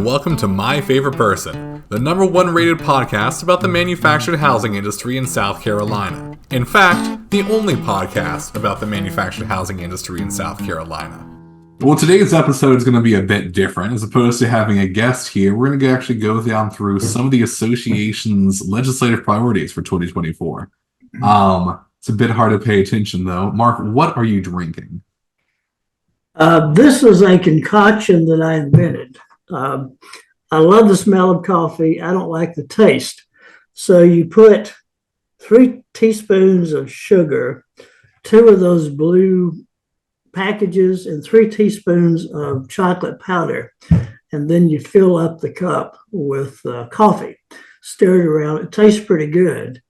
welcome to My Favorite Person, the #1 rated podcast about the manufactured housing industry in South Carolina. In fact, the only podcast about the manufactured housing industry in South Carolina. Well, today's episode is going to be a bit different. As opposed to having a guest here, we're going to actually go down through some of the association's legislative priorities for 2024. It's a bit hard to pay attention, though. Mark, what are you drinking? This is a concoction that I invented. I love the smell of coffee. I don't like the taste. So you put 3 teaspoons of sugar, 2 of those blue packages, and 3 teaspoons of chocolate powder. And then you fill up the cup with coffee. Stir it around. It tastes pretty good.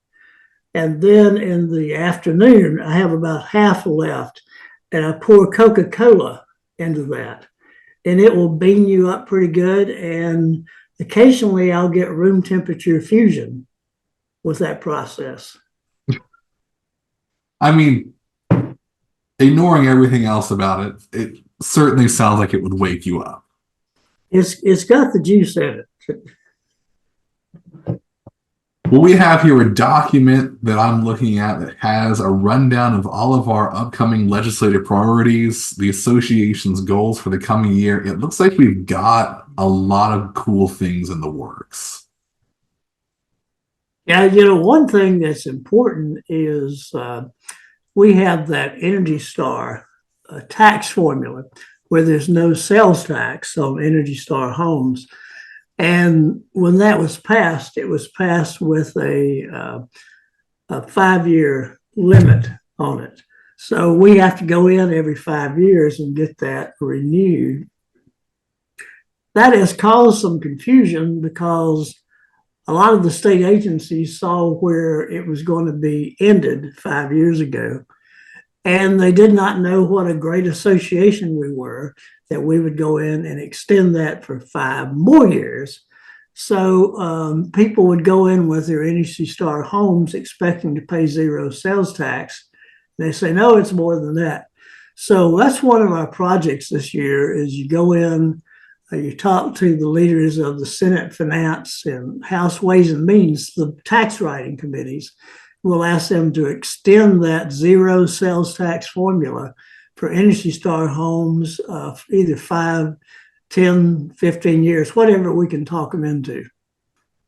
And then in the afternoon, I have about half left. And I pour Coca-Cola into that, and it will bean you up pretty good. And occasionally I'll get room temperature fusion with that process. I mean, ignoring everything else about it, it certainly sounds like it would wake you up. It's got the juice in it. Well, we have here a document that I'm looking at that has a rundown of all of our upcoming legislative priorities, the association's goals for the coming year. It looks like we've got a lot of cool things in the works. Yeah, one thing that's important is we have that Energy Star tax formula where there's no sales tax on Energy Star homes. And when that was passed, it was passed with a 5-year limit on it. So we have to go in every 5 years and get that renewed. That has caused some confusion because a lot of the state agencies saw where it was going to be ended 5 years ago. And they did not know what a great association we were, that we would go in and extend that for 5 more years. So people would go in with their Energy Star homes expecting to pay 0 sales tax. They say, no, it's more than that. So that's one of our projects this year is you go in, you talk to the leaders of the Senate Finance and House Ways and Means, the tax writing committees. We'll ask them to extend that 0 sales tax formula for Energy Star homes, either 5, 10, 15 years, whatever we can talk them into.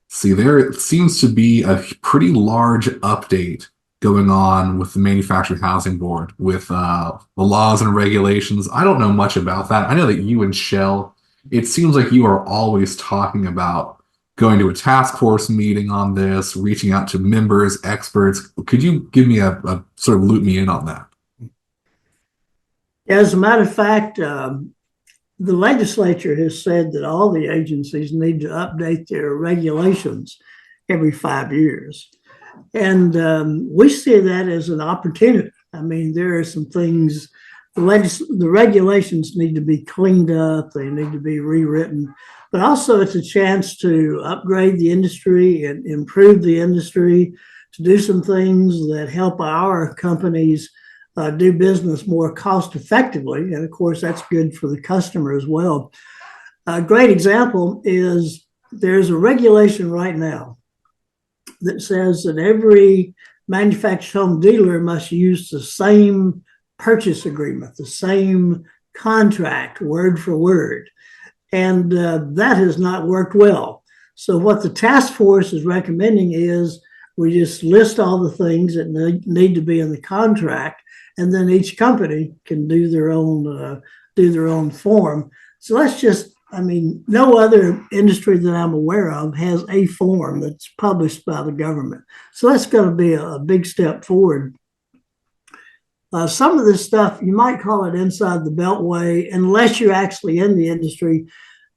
See, there seems to be a pretty large update going on with the Manufactured Housing Board with the laws and regulations. I don't know much about that. I know that you and Shell, it seems like you are always talking about going to a task force meeting on this, reaching out to members, experts. Could you give me a sort of loop me in on that? As a matter of fact, the legislature has said that all the agencies need to update their regulations every 5 years. And we see that as an opportunity. I mean, there are some things, the regulations need to be cleaned up, they need to be rewritten, but also it's a chance to upgrade the industry and improve the industry, to do some things that help our companies do business more cost effectively. And of course, that's good for the customer as well. A great example is there's a regulation right now that says that every manufactured home dealer must use the same purchase agreement, the same contract, word for word. And that has not worked well. So what the task force is recommending is we just list all the things that need to be in the contract, and then each company can do their own form. So that's just, no other industry that I'm aware of has a form that's published by the government. So that's going to be a big step forward. Some of this stuff, you might call it inside the beltway, unless you're actually in the industry.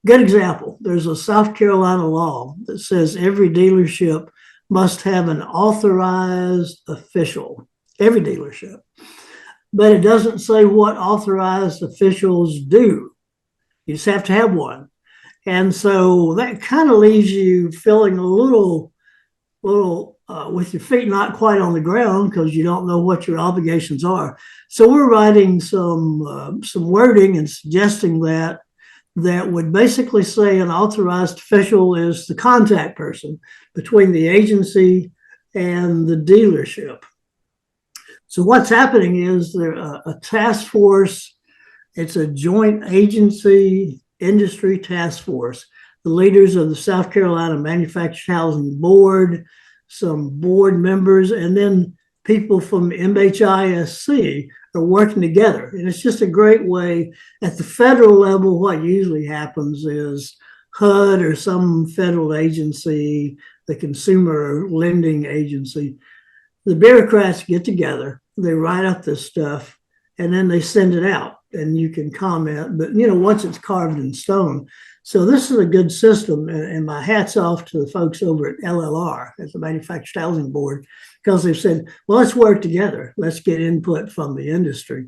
Good example, there's a South Carolina law that says every dealership must have an authorized official, every dealership. But it doesn't say what authorized officials do. You just have to have one. And so that kind of leaves you feeling a little with your feet not quite on the ground because you don't know what your obligations are. So we're writing some wording and suggesting that that would basically say an authorized official is the contact person between the agency and the dealership. So what's happening is there a task force. It's a joint agency industry task force. The leaders of the South Carolina Manufactured Housing Board, some board members, and then people from MHISC are working together. And it's just a great way. At the federal level, what usually happens is HUD or some federal agency, the consumer lending agency, the bureaucrats get together, they write up this stuff, and then they send it out and you can comment. But, once it's carved in stone. So this is a good system. And my hat's off to the folks over at LLR, at the Manufactured Housing Board, because they've said, well, let's work together. Let's get input from the industry.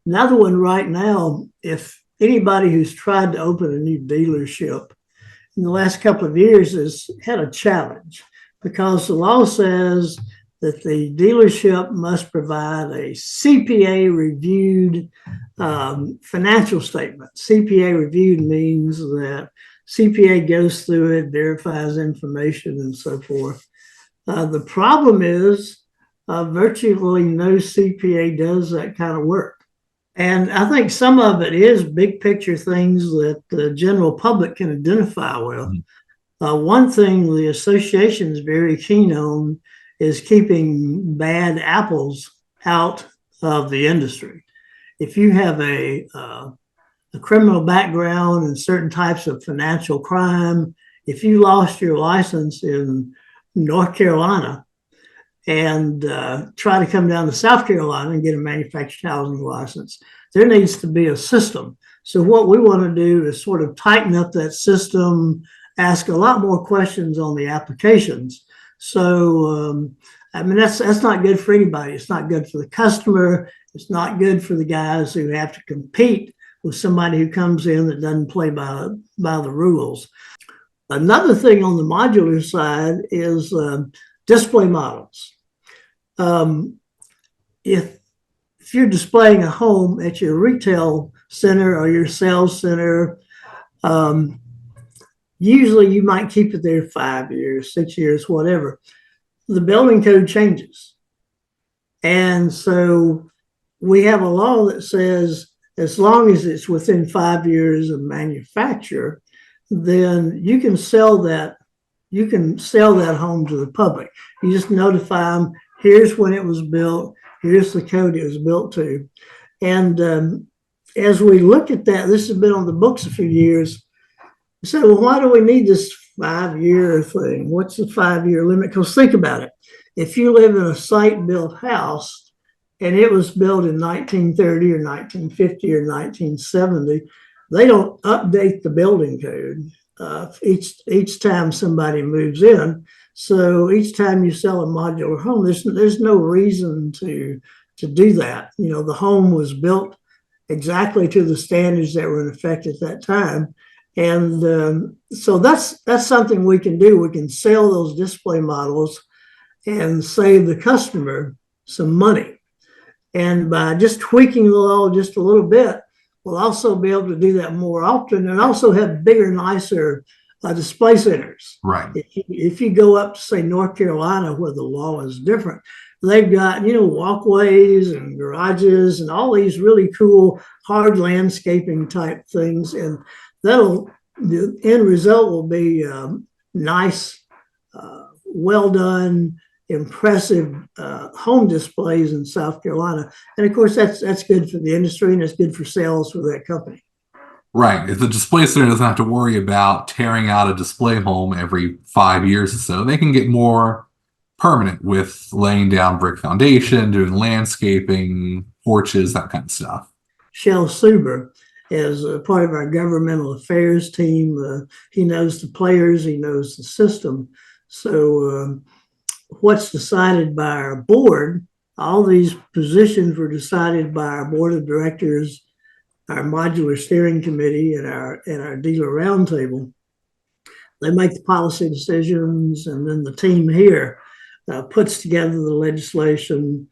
Another one right now, if anybody who's tried to open a new dealership in the last couple of years has had a challenge, because the law says that the dealership must provide a CPA reviewed financial statement. CPA reviewed means that CPA goes through it, verifies information, and so forth. The problem is virtually no CPA does that kind of work. And I think some of it is big picture things that the general public can identify with. One thing the association is very keen on is keeping bad apples out of the industry. If you have a criminal background and certain types of financial crime, if you lost your license in North Carolina and try to come down to South Carolina and get a manufactured housing license, there needs to be a system. So what we want to do is sort of tighten up that system, ask a lot more questions on the applications. So, that's not good for anybody. It's not good for the customer. It's not good for the guys who have to compete with somebody who comes in that doesn't play by the rules. Another thing on the modular side is display models. If you're displaying a home at your retail center or your sales center, usually you might keep it there 5 years, 6 years, whatever. The building code changes. And so we have a law that says as long as it's within 5 years of manufacture, then you can sell that home to the public. You just notify them, here's when it was built, here's the code it was built to. And as we look at that, this has been on the books a few years. We said, well, why do we need this 5-year thing? What's the 5-year limit? Because think about it. If you live in a site-built house and it was built in 1930 or 1950 or 1970, they don't update the building code each time somebody moves in. So each time you sell a modular home, there's no reason to do that. The home was built exactly to the standards that were in effect at that time. And so that's something we can do. We can sell those display models and save the customer some money. And by just tweaking the law just a little bit, we'll also be able to do that more often and also have bigger, nicer display centers. Right. If you go up to, say, North Carolina, where the law is different, they've got, walkways and garages and all these really cool hard landscaping type things. And the end result will be nice, well done, impressive home displays in South Carolina. And of course, that's good for the industry and it's good for sales for that company. Right. If the display center doesn't have to worry about tearing out a display home every 5 years or so, they can get more permanent with laying down brick foundation, doing landscaping, porches, that kind of stuff. Shel Suber is a part of our governmental affairs team. He knows the players, he knows the system. So what's decided by our board, all these positions were decided by our board of directors, our modular steering committee, and our dealer roundtable. They make the policy decisions, and then the team here puts together the legislation.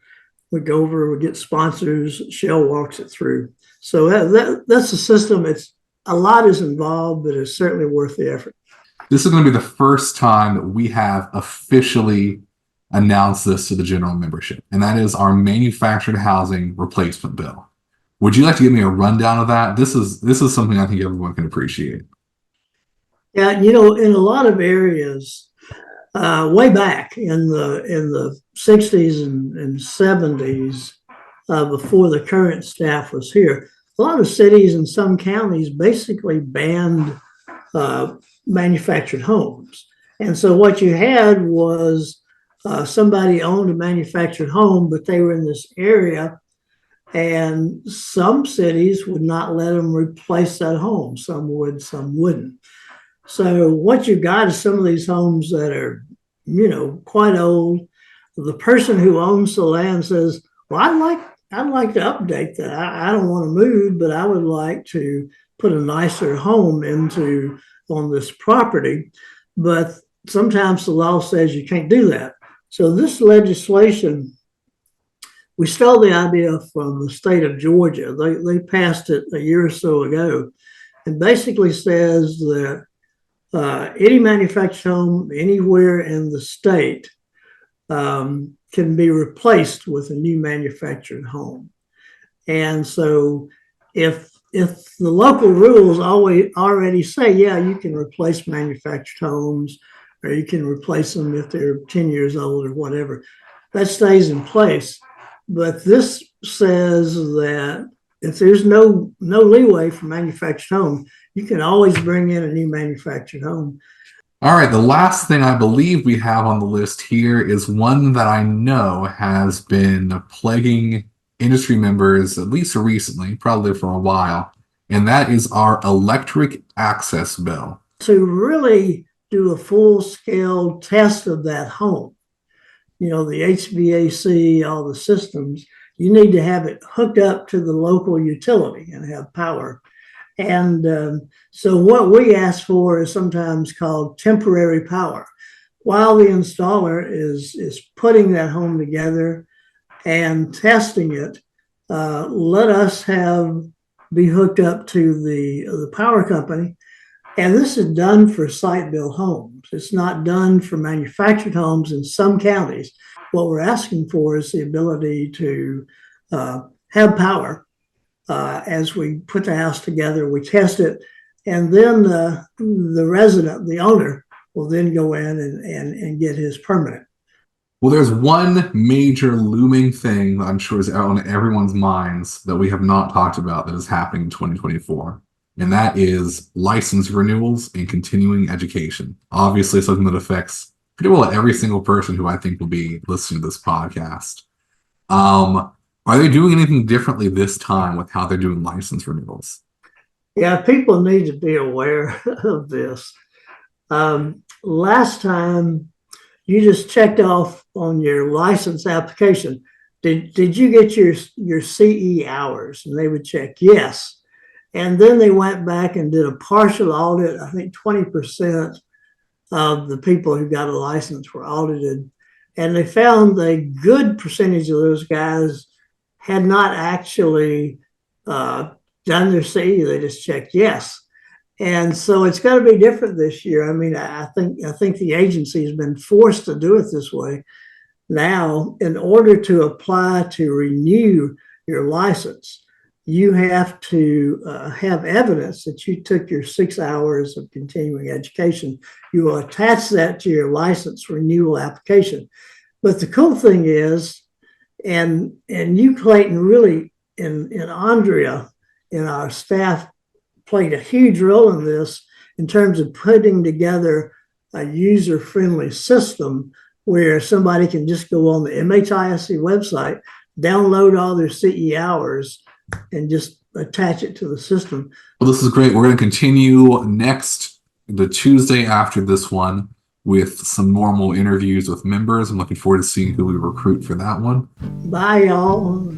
We go over, we get sponsors, Shell walks it through. So that's a system. It's a lot is involved, but it's certainly worth the effort. This is going to be the first time that we have officially announced this to the general membership, and that is our manufactured housing replacement bill. Would you like to give me a rundown of that? This is something I think everyone can appreciate. Yeah, in a lot of areas, way back in the 60s and 70s, before the current staff was here, a lot of cities and some counties basically banned manufactured homes. And so what you had was somebody owned a manufactured home, but they were in this area, and some cities would not let them replace that home. Some would, some wouldn't. So what you've got is some of these homes that are, quite old. The person who owns the land says, well, I'd like to update that. I don't want to move, but I would like to put a nicer home on this property. But sometimes the law says you can't do that. So this legislation, we stole the idea from the state of Georgia. They passed it a year or so ago, and basically says that any manufactured home anywhere in the state can be replaced with a new manufactured home. And so if the local rules already say, yeah, you can replace manufactured homes, or you can replace them if they're 10 years old or whatever, that stays in place. But this says that if there's no leeway for manufactured home, you can always bring in a new manufactured home. All right, the last thing I believe we have on the list here is one that I know has been plaguing industry members, at least recently, probably for a while, and that is our electric access bill. To really do a full-scale test of that home, the HVAC, all the systems, you need to have it hooked up to the local utility and have power. And so what we ask for is sometimes called temporary power. While the installer is putting that home together and testing it, let us be hooked up to the power company. And this is done for site-built homes. It's not done for manufactured homes in some counties. What we're asking for is the ability to have power. As we put the house together, we test it, and then the resident, the owner, will then go in and get his permit. Well, there's one major looming thing that I'm sure is on everyone's minds that we have not talked about that is happening in 2024, and that is license renewals and continuing education. Obviously, something that affects pretty well every single person who I think will be listening to this podcast. Are they doing anything differently this time with how they're doing license renewals? Yeah, people need to be aware of this. Last time, you just checked off on your license application. Did you get your CE hours? And they would check yes. And then they went back and did a partial audit. I think 20% of the people who got a license were audited. And they found a good percentage of those guys had not actually done their CE. They just checked yes. And so it's got to be different this year. I mean, I think the agency has been forced to do it this way. Now, in order to apply to renew your license, you have to have evidence that you took your 6 hours of continuing education. You will attach that to your license renewal application. But the cool thing is, and you, Clayton, really, and Andrea, and our staff played a huge role in this in terms of putting together a user-friendly system where somebody can just go on the MHISC website, download all their CE hours, and just attach it to the system. Well, this is great. We're going to continue the Tuesday after this one, with some normal interviews with members. I'm looking forward to seeing who we recruit for that one. Bye, y'all.